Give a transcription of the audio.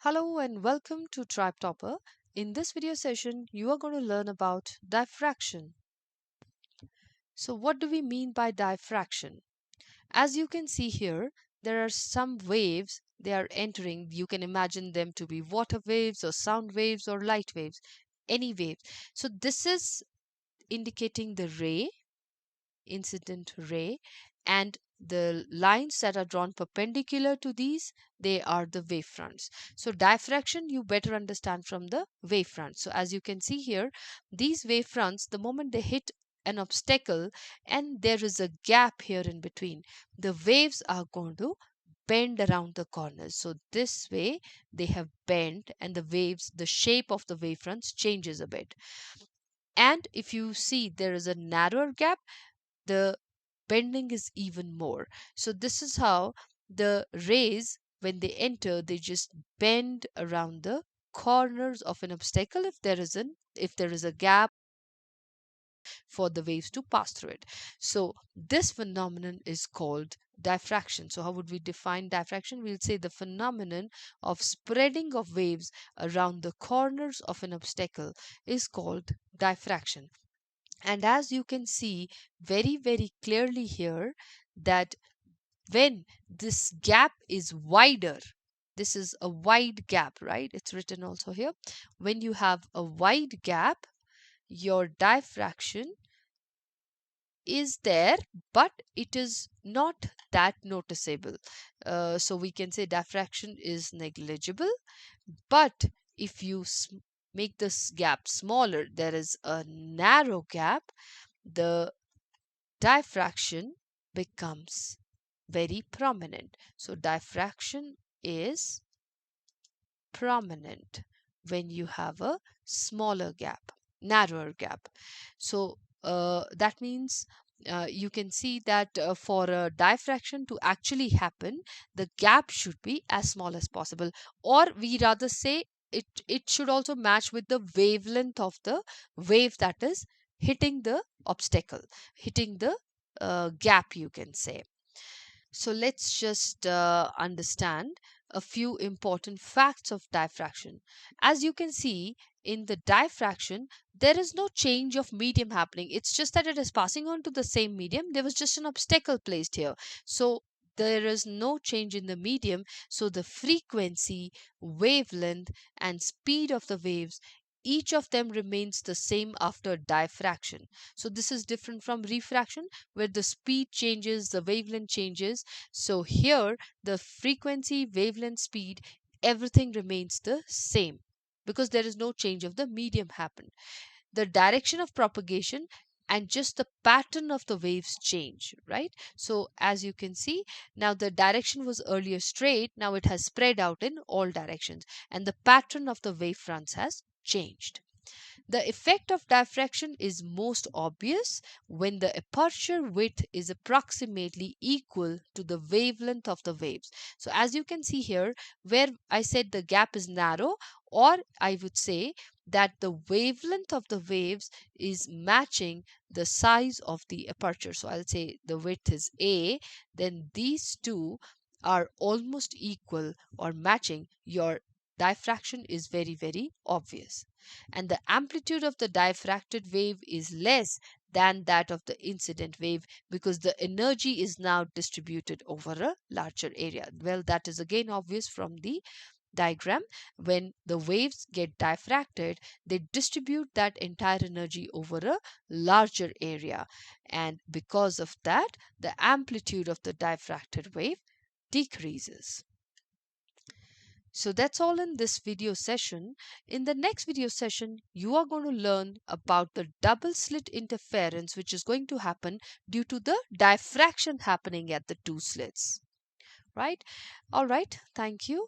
Hello and welcome to Tribe Topper. In this video session, you are going to learn about diffraction. So what do we mean by diffraction? As you can see here, there are some waves they are entering. You can imagine them to be water waves or sound waves or light waves, any wave. So this is indicating the ray, incident ray, and the lines that are drawn perpendicular to these, they are the wavefronts. So diffraction you better understand from the wavefront. So as you can see here, these wavefronts, the moment they hit an obstacle and there is a gap here in between, the waves are going to bend around the corners. So this way they have bent and the waves, the shape of the wavefronts changes a bit. And if you see there is a narrower gap, the bending is even more. So this is how the rays, when they enter, they just bend around the corners of an obstacle if there is a gap for the waves to pass through it. So this phenomenon is called diffraction. So how would we define diffraction? We'll say the phenomenon of spreading of waves around the corners of an obstacle is called diffraction. And as you can see very clearly here, that when this gap is wider, this is a wide gap, right? It's written also here. When you have a wide gap, your diffraction is there, but it is not that noticeable. So we can say diffraction is negligible. But if you make this gap smaller, there is a narrow gap, the diffraction becomes very prominent. So diffraction is prominent when you have a smaller gap, narrower gap. So that means you can see that for a diffraction to actually happen, the gap should be as small as possible, or we rather say it should also match with the wavelength of the wave that is hitting the obstacle, hitting the gap, you can say. So let's just understand a few important facts of diffraction. As you can see, in the diffraction, there is no change of medium happening. It's just that it is passing on to the same medium. There was just an obstacle placed here. So there is no change in the medium. So the frequency, wavelength, and speed of the waves, each of them remains the same after diffraction. So this is different from refraction, where the speed changes, the wavelength changes. So here the frequency, wavelength, speed, everything remains the same because there is no change of the medium happened. The direction of propagation and just the pattern of the waves change, right? So as you can see, now the direction was earlier straight, now it has spread out in all directions, and the pattern of the wave fronts has changed. The effect of diffraction is most obvious when the aperture width is approximately equal to the wavelength of the waves. So as you can see here, where I said the gap is narrow, or I would say that the wavelength of the waves is matching the size of the aperture. So I'll say the width is A, then these two are almost equal or matching. Your diffraction is very obvious, and the amplitude of the diffracted wave is less than that of the incident wave because the energy is now distributed over a larger area. Well, that is again obvious from the diagram. When the waves get diffracted, they distribute that entire energy over a larger area, and because of that, the amplitude of the diffracted wave decreases. So that's all in this video session. In the next video session, you are going to learn about the double slit interference, which is going to happen due to the diffraction happening at the two slits. Right? All right. Thank you.